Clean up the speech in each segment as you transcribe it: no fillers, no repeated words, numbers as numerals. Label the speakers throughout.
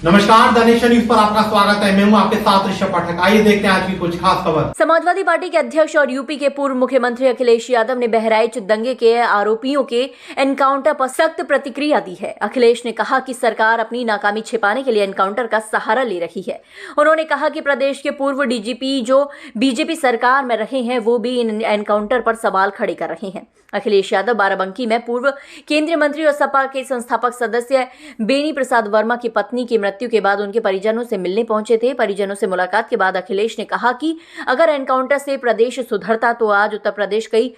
Speaker 1: नमस्कार, the nation news पर आपका स्वागत है। मैं हूं आपके साथ ऋषभ पाठक। आइए देखते हैं आज की कुछ खास खबर।
Speaker 2: समाजवादी पार्टी के अध्यक्ष और यूपी के पूर्व मुख्यमंत्री अखिलेश यादव ने बहराइच दंगे के आरोपियों के एनकाउंटर पर सख्त प्रतिक्रिया दी है। अखिलेश ने कहा कि सरकार अपनी नाकामी छिपाने के लिए एनकाउंटर का सहारा ले रही है। उन्होंने कहा कि प्रदेश के पूर्व डीजीपी जो बीजेपी सरकार में रहे हैं वो भी इन एनकाउंटर पर सवाल खड़े कर रहे हैं। अखिलेश यादव बाराबंकी में पूर्व केंद्रीय मंत्री और सपा के संस्थापक सदस्य बेनी प्रसाद वर्मा की पत्नी की मृत्यु के बाद उनके परिजनों से मिलने पहुंचे थे। परिजनों से मुलाकात के बाद अखिलेश ने कहा कि अगर एनकाउंटर से प्रदेश सुधरता तो आज उत्तर प्रदेश कई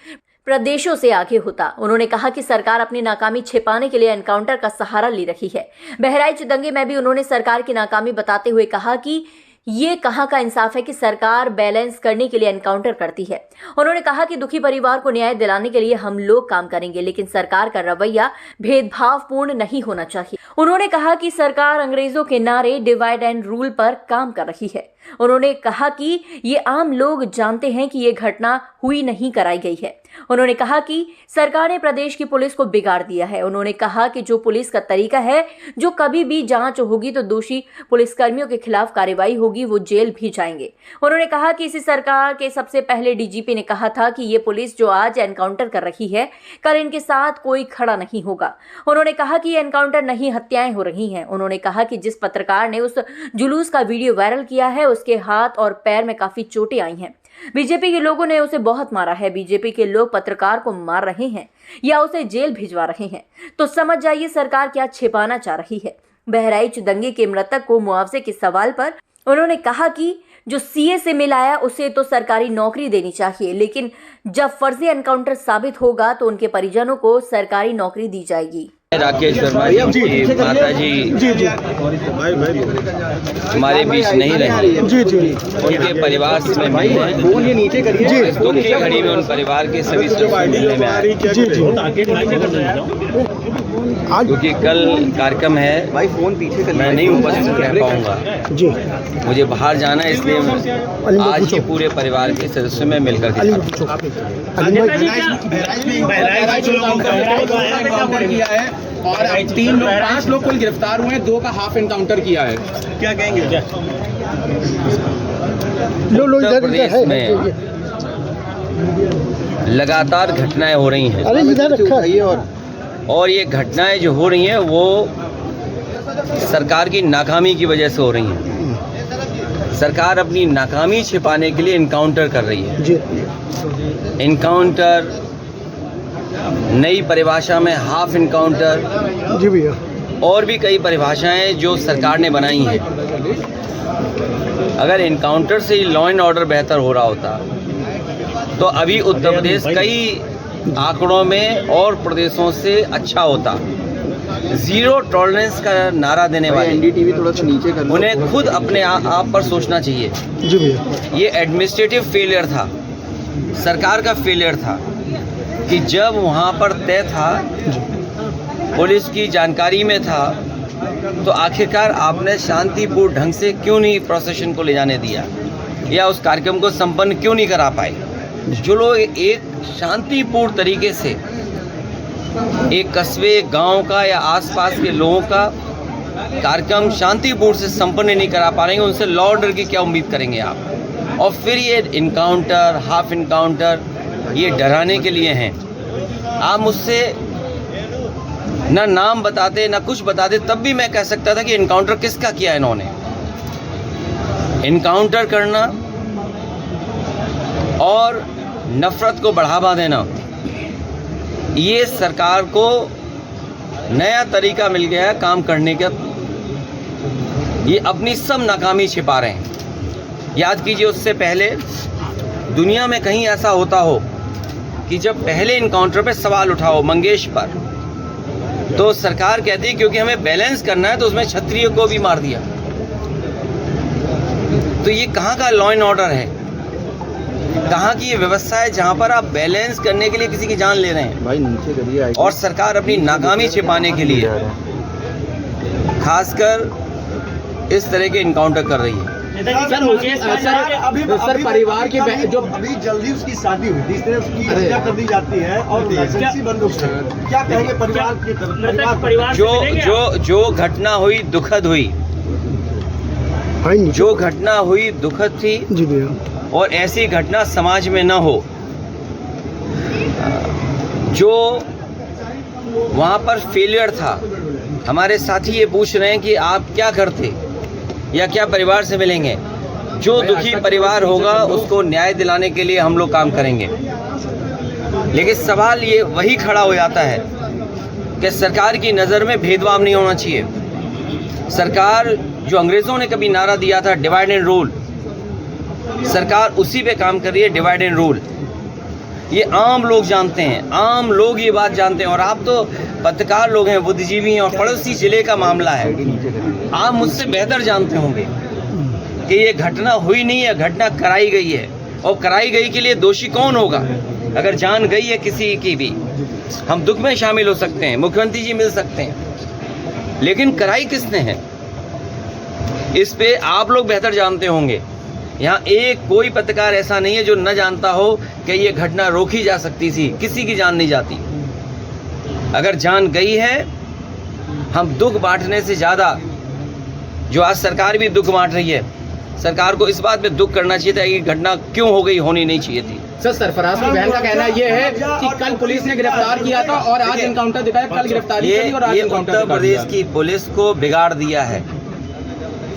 Speaker 2: प्रदेशों से आगे होता। उन्होंने कहा कि सरकार अपनी नाकामी छिपाने के लिए एनकाउंटर का सहारा ले रही है। बहराइच दंगे में भी उन्होंने सरकार की नाकामी बताते हुए कहा कि ये कहां का इंसाफ है कि सरकार बैलेंस करने के लिए एनकाउंटर करती है। उन्होंने कहा कि दुखी परिवार को न्याय दिलाने के लिए हम लोग काम करेंगे, लेकिन सरकार का रवैया भेदभावपूर्ण नहीं होना चाहिए। उन्होंने कहा कि सरकार अंग्रेजों के नारे डिवाइड एंड रूल पर काम कर रही है। उन्होंने कहा कि ये आम लोग जानते हैं कि ये घटना हुई नहीं कराई गई है। उन्होंने कहा कि सरकार ने प्रदेश की पुलिस को बिगाड़ दिया है। उन्होंने कहा कि जो पुलिस का तरीका है, जो कभी भी जांच होगी तो दोषी पुलिसकर्मियों के खिलाफ कार्रवाई होगी, वो जेल भी जाएंगे। उन्होंने कहा कि इसी सरकार के सबसे पहले डीजीपी ने कहा था कि ये पुलिस जो आज एनकाउंटर कर रही है, कल इनके साथ कोई खड़ा नहीं होगा। उन्होंने कहा कि एनकाउंटर नहीं, हत्याएं हो रही हैं। उन्होंने कहा कि जिस पत्रकार ने उस जुलूस का वीडियो वायरल किया है उसके हाथ और पैर में काफी चोटें आई हैं। बीजेपी के लोगों ने उसे बहुत मारा है। बीजेपी के लोग पत्रकार को मार रहे हैं या उसे जेल भिजवा रहे हैं, तो समझ जाइए सरकार क्या छिपाना चाह रही है। बहराइच दंगे के मृतक को मुआवजे के सवाल पर उन्होंने कहा कि जो सीए से मिलाया उसे तो सरकारी नौकरी देनी चाहिए, लेकिन जब फर्जी एनकाउंटर साबित होगा तो उनके परिजनों को सरकारी नौकरी दी जाएगी।
Speaker 3: राकेश वर्मा जी माता जी हमारे बीच नहीं रहे, उनके परिवार से मैं मिलने दुखी घड़ी में उन परिवार के सभी सदस्य मिलने में आए, क्योंकि कल कार्यक्रम है, मैं नहीं उपस्थित रह पाऊंगा, मुझे बाहर जाना है, इसलिए आज ही पूरे परिवार के सदस्यों में मिलकर
Speaker 4: किया है और 5 लोग कुल गिरफ्तार हुए हैं, 2 का हाफ एनकाउंटर किया है। क्या कहेंगे?
Speaker 3: उत्तर प्रदेश में लगातार घटनाएं हो रही हैं और ये घटनाएं जो हो रही हैं वो सरकार की नाकामी की वजह से हो रही हैं। सरकार अपनी नाकामी छिपाने के लिए एनकाउंटर कर रही है। एनकाउंटर, नई परिभाषा में हाफ एनकाउंटर, जी भैया, और भी कई परिभाषाएं जो सरकार ने बनाई हैं। अगर एनकाउंटर से ही लॉ एंड ऑर्डर बेहतर हो रहा होता तो अभी उत्तर प्रदेश कई आंकड़ों में और प्रदेशों से अच्छा होता। जीरो टॉलरेंस का नारा देने वाले
Speaker 4: एनडीटीवी थोड़ा सा नीचे कर लो,
Speaker 3: उन्हें खुद अपने आप पर सोचना चाहिए।
Speaker 4: जी भैया,
Speaker 3: ये एडमिनिस्ट्रेटिव फेलियर था, सरकार का फेलियर था कि जब वहाँ पर तय था, पुलिस की जानकारी में था, तो आखिरकार आपने शांतिपूर्ण ढंग से क्यों नहीं प्रोसेशन को ले जाने दिया या उस कार्यक्रम को संपन्न क्यों नहीं करा पाए। जो लोग एक शांतिपूर्ण तरीके से एक कस्बे, गांव का या आसपास के लोगों का कार्यक्रम शांतिपूर्ण से संपन्न नहीं करा पा रहे हैं, उनसे लॉ ऑर्डर की क्या उम्मीद करेंगे आप। और फिर ये इनकाउंटर, हाफ इनकाउंटर, ये डराने के लिए हैं। आप मुझसे ना नाम बताते ना कुछ बताते, तब भी मैं कह सकता था कि इनकाउंटर किसका किया है इन्होंने। इनकाउंटर करना और नफरत को बढ़ावा देना, ये सरकार को नया तरीका मिल गया है काम करने का। ये अपनी सब नाकामी छिपा रहे हैं। याद कीजिए, उससे पहले दुनिया में कहीं ऐसा होता हो कि जब पहले इनकाउंटर पे सवाल उठाओ मंगेश पर, तो सरकार कहती है क्योंकि हमें बैलेंस करना है तो उसमें क्षत्रिय को भी मार दिया। तो ये कहाँ का लॉ एंड ऑर्डर है, कहाँ की ये व्यवस्था है जहाँ पर आप बैलेंस करने के लिए किसी की जान ले रहे हैं।
Speaker 4: भाई नीचे करिए।
Speaker 3: और सरकार अपनी नाकामी छिपाने के लिए खासकर इस तरह के इनकाउंटर कर रही है।
Speaker 4: सर परिवार के जो
Speaker 5: अभी जल्दी उसकी शादी हुई थी, इस तरह उसकी हत्या कर दी जाती है और लाइसेंसी बंद हो गई। क्या कहेंगे परिवार की तरफ?
Speaker 3: जो घटना हुई दुखद हुई, जो घटना हुई दुखद थी
Speaker 6: जी भैया।
Speaker 3: और ऐसी घटना समाज में न हो। जो वहाँ पर फेलियर था, हमारे साथी ये पूछ रहे हैं कि आप क्या करते या क्या परिवार से मिलेंगे। जो दुखी परिवार होगा उसको न्याय दिलाने के लिए हम लोग काम करेंगे। लेकिन सवाल ये वही खड़ा हो जाता है कि सरकार की नज़र में भेदभाव नहीं होना चाहिए। सरकार जो अंग्रेज़ों ने कभी नारा दिया था डिवाइड एंड रूल, सरकार उसी पे काम कर रही है, डिवाइड एंड रूल। ये आम लोग जानते हैं, आम लोग ये बात जानते हैं। और आप तो पत्रकार लोग हैं, बुद्धिजीवी हैं, और पड़ोसी जिले का मामला है। आप मुझसे बेहतर जानते होंगे कि ये घटना हुई नहीं है, घटना कराई गई है। और कराई गई के लिए दोषी कौन होगा? अगर जान गई है किसी की भी, हम दुख में शामिल हो सकते हैं, मुख्यमंत्री जी मिल सकते हैं, लेकिन कराई किसने है इस पे आप लोग बेहतर जानते होंगे। यहाँ एक कोई पत्रकार ऐसा नहीं है जो न जानता हो कि ये घटना रोकी जा सकती थी। किसी की जान नहीं जाती। अगर जान गई है, हम दुख बांटने से ज़्यादा, जो आज सरकार भी दुख बांट रही है, सरकार को इस बात पे दुख करना चाहिए था कि घटना क्यों हो गई, होनी नहीं चाहिए थी।
Speaker 4: सर, सरफराज की बहन का कहना ये है कि कल पुलिस ने गिरफ्तार किया था और आज एनकाउंटर दिखाया। कल गिरफ्तारी करी और आज एनकाउंटर
Speaker 3: उत्तर प्रदेश की पुलिस को बिगाड़ दिया है।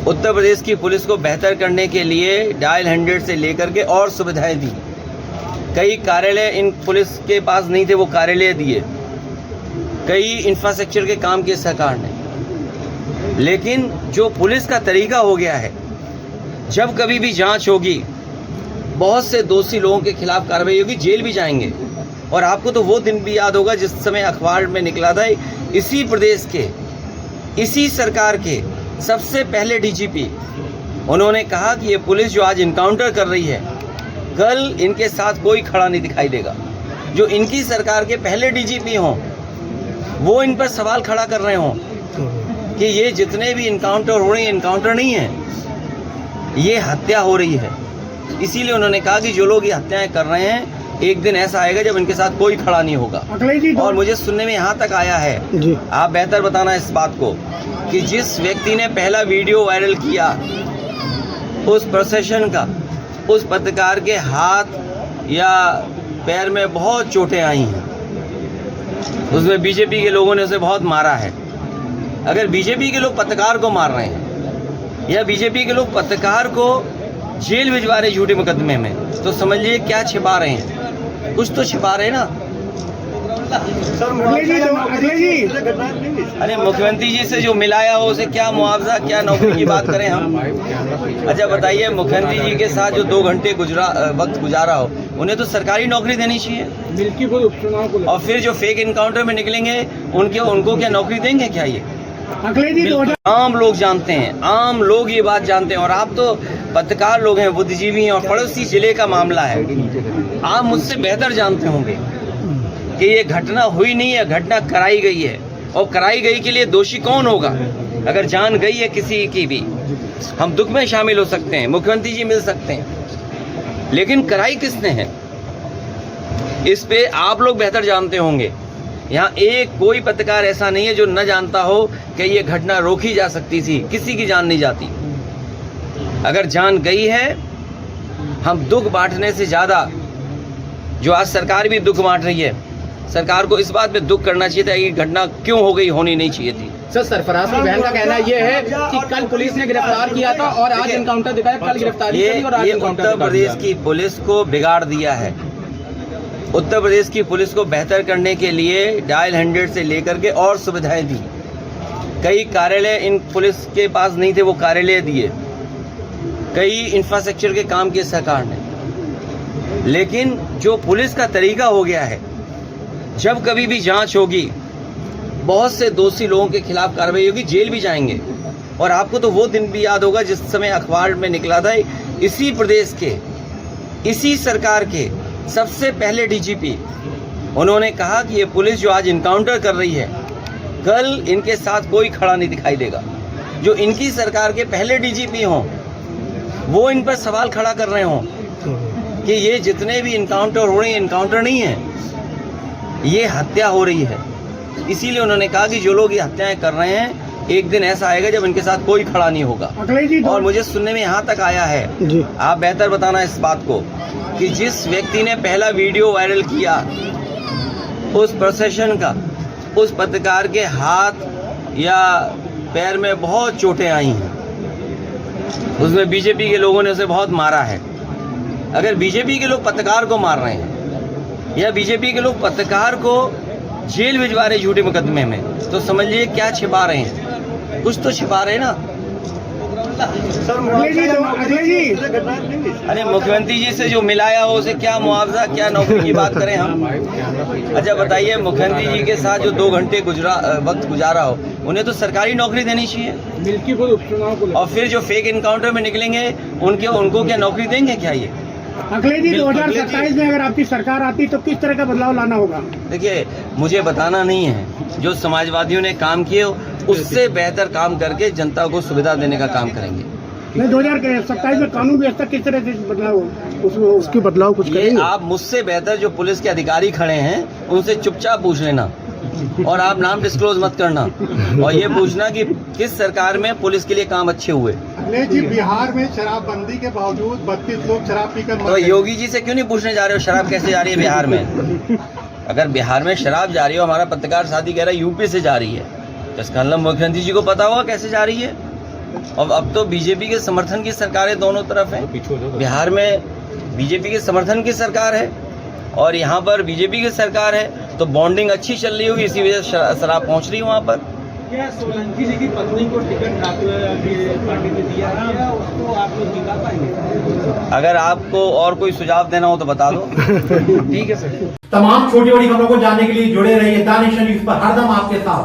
Speaker 3: उत्तर प्रदेश की पुलिस को बेहतर करने के लिए डायल 100 से लेकर के और सुविधाएं दी। कई कार्यालय इन पुलिस के पास नहीं थे, वो कार्यालय दिए। कई इंफ्रास्ट्रक्चर के काम किए सरकार ने। लेकिन जो पुलिस का तरीका हो गया है, जब कभी भी जांच होगी, बहुत से दोषी लोगों के खिलाफ कार्रवाई होगी, जेल भी जाएंगे। और आपको तो वो दिन भी याद होगा जिस समय अखबार में निकला था, इसी प्रदेश के, इसी सरकार के सबसे पहले डीजीपी, उन्होंने कहा कि ये पुलिस जो आज इनकाउंटर कर रही है, कल इनके साथ कोई खड़ा नहीं दिखाई देगा। जो इनकी सरकार के पहले डीजीपी हों, वो इन पर सवाल खड़ा कर रहे हों कि ये जितने भी इनकाउंटर हो रहे हैं, इनकाउंटर नहीं है, ये हत्या हो रही है। इसीलिए उन्होंने कहा कि जो लोग ये हत्याएं कर रहे हैं, एक दिन ऐसा आएगा जब इनके साथ कोई खड़ा नहीं होगा। और मुझे सुनने में यहाँ तक आया है, आप बेहतर बताना इस बात को, कि जिस व्यक्ति ने पहला वीडियो वायरल किया, उस प्रोसेशन का, उस पत्रकार के हाथ या पैर में बहुत चोटें आई हैं। उसमें बीजेपी के लोगों ने उसे बहुत मारा है। अगर बीजेपी के लोग पत्रकार को मार रहे हैं या बीजेपी के लोग पत्रकार को जेल भिजवा रहे झूठे मुकदमे में, तो समझिए क्या छिपा रहे हैं। कुछ तो छिपा रहे हैं ना। अरे मुख्यमंत्री जी से जो मिलाया हो उसे क्या मुआवजा, क्या नौकरी की बात करें हम। अच्छा बताइए, मुख्यमंत्री जी के साथ जो 2 घंटे वक्त गुजारा हो, उन्हें तो सरकारी नौकरी देनी चाहिए। और फिर जो फेक इनकाउंटर में निकलेंगे, उनको क्या नौकरी देंगे क्या? ये आम लोग जानते हैं, आम लोग ये बात जानते हैं। और आप तो पत्रकार लोग हैं, बुद्धिजीवी हैं, और पड़ोसी जिले का मामला है। आप मुझसे बेहतर जानते होंगे कि ये घटना हुई नहीं है, घटना कराई गई है। और कराई गई के लिए दोषी कौन होगा? अगर जान गई है किसी की भी, हम दुख में शामिल हो सकते हैं, मुख्यमंत्री जी मिल सकते हैं, लेकिन कराई किसने है इस पे आप लोग बेहतर जानते होंगे। यहाँ एक कोई पत्रकार ऐसा नहीं है जो न जानता हो कि ये घटना रोकी जा सकती थी। किसी की जान नहीं जाती। अगर जान गई है, हम दुख बांटने से ज़्यादा, जो आज सरकार भी दुख बांट रही है, सरकार को इस बात पे दुख करना चाहिए था कि घटना क्यों हो गई, होनी नहीं चाहिए थी।
Speaker 4: सर, सरफराज की बहन का कहना ये है कि कल पुलिस ने गिरफ्तार किया था और आज एनकाउंटर दिखाया। कल गिरफ्तारी करी और आज एनकाउंटर
Speaker 3: उत्तर प्रदेश की पुलिस को बिगाड़ दिया है। उत्तर प्रदेश की पुलिस को बेहतर करने के लिए डायल 100 से लेकर के और सुविधाएं दी। कई कार्यालय इन पुलिस के पास नहीं थे, वो कार्यालय दिए। कई इंफ्रास्ट्रक्चर के काम किए सरकार ने। लेकिन जो पुलिस का तरीका हो गया है, जब कभी भी जांच होगी, बहुत से दोषी लोगों के खिलाफ कार्रवाई होगी, जेल भी जाएंगे। और आपको तो वो दिन भी याद होगा जिस समय अखबार में निकला था, इसी प्रदेश के, इसी सरकार के सबसे पहले डीजीपी, उन्होंने कहा कि ये पुलिस जो आज इनकाउंटर कर रही है, कल इनके साथ कोई खड़ा नहीं दिखाई देगा। जो इनकी सरकार के पहले डीजीपी हों, वो इन पर सवाल खड़ा कर रहे हों कि ये जितने भी इनकाउंटर हो रहे हैं, इनकाउंटर नहीं है, ये हत्या हो रही है। इसीलिए उन्होंने कहा कि जो लोग ये हत्याएं कर रहे हैं, एक दिन ऐसा आएगा जब इनके साथ कोई खड़ा नहीं होगा। और मुझे सुनने में यहाँ तक आया है, आप बेहतर बताना इस बात को, कि जिस व्यक्ति ने पहला वीडियो वायरल किया उस प्रोसेशन का, उस पत्रकार के हाथ या पैर में बहुत चोटें आई हैं। उसमें बीजेपी के लोगों ने उसे बहुत मारा है। अगर बीजेपी के लोग पत्रकार को मार रहे हैं या बीजेपी के लोग पत्रकार को जेल भिजवा रहे झूठे मुकदमे में, तो समझिए क्या छिपा रहे हैं, कुछ तो छिपा रहे हैं ना। अरे मुख्यमंत्री जी से जो मिलाया हो उसे क्या मुआवजा, क्या नौकरी की बात करें हम। अच्छा बताइए, मुख्यमंत्री जी के साथ जो 2 घंटे वक्त गुजारा हो, उन्हें तो सरकारी नौकरी देनी चाहिए। और फिर जो फेक इनकाउंटर में निकलेंगे उनको क्या नौकरी देंगे क्या ये?
Speaker 6: अखिलेश जी 2027 में अगर आपकी सरकार आती तो किस तरह का बदलाव लाना होगा?
Speaker 3: देखिए, मुझे बताना नहीं है, जो समाजवादियों ने काम किए उससे बेहतर काम करके जनता को सुविधा देने का काम करेंगे।
Speaker 6: नहीं, 2027 में कानून व्यवस्था किस तरह से बदलाव उसके बदलाव कुछ करेंगे?
Speaker 3: आप मुझसे बेहतर जो पुलिस के अधिकारी खड़े हैं उनसे चुपचाप पूछ लेना, और आप नाम डिस्क्लोज मत करना, और ये पूछना कि किस सरकार में पुलिस के लिए काम अच्छे हुए।
Speaker 5: जी, बिहार में शराबबंदी के बावजूद 32 लोग शराब पीकर
Speaker 3: तो योगी जी से क्यों नहीं पूछने जा रहे हो शराब कैसे जा रही है बिहार में? अगर बिहार में शराब जा रही हो, हमारा पत्रकार साथी कह रहा है यूपी से जा रही है, तो इसका मतलब मुख्यमंत्री जी को पता होगा कैसे जा रही है। और अब तो बीजेपी के समर्थन की सरकारें दोनों तरफ है। बिहार में बीजेपी के समर्थन की सरकार है और यहाँ पर बीजेपी की सरकार है, तो बॉन्डिंग अच्छी चल रही होगी, इसी वजह से शराब पहुँच रही है वहाँ पर।
Speaker 5: क्या सोलंकी जी की पत्नी को टिकट पार्टी ने दिया है, उसको आप लोग जिता पाएंगे?
Speaker 3: अगर आपको और कोई सुझाव देना हो तो बता दो।
Speaker 4: ठीक है सर।
Speaker 1: तमाम छोटी बड़ी खबरों को जानने के लिए जुड़े रहिए द नेशन न्यूज़ पर, हरदम आपके साथ।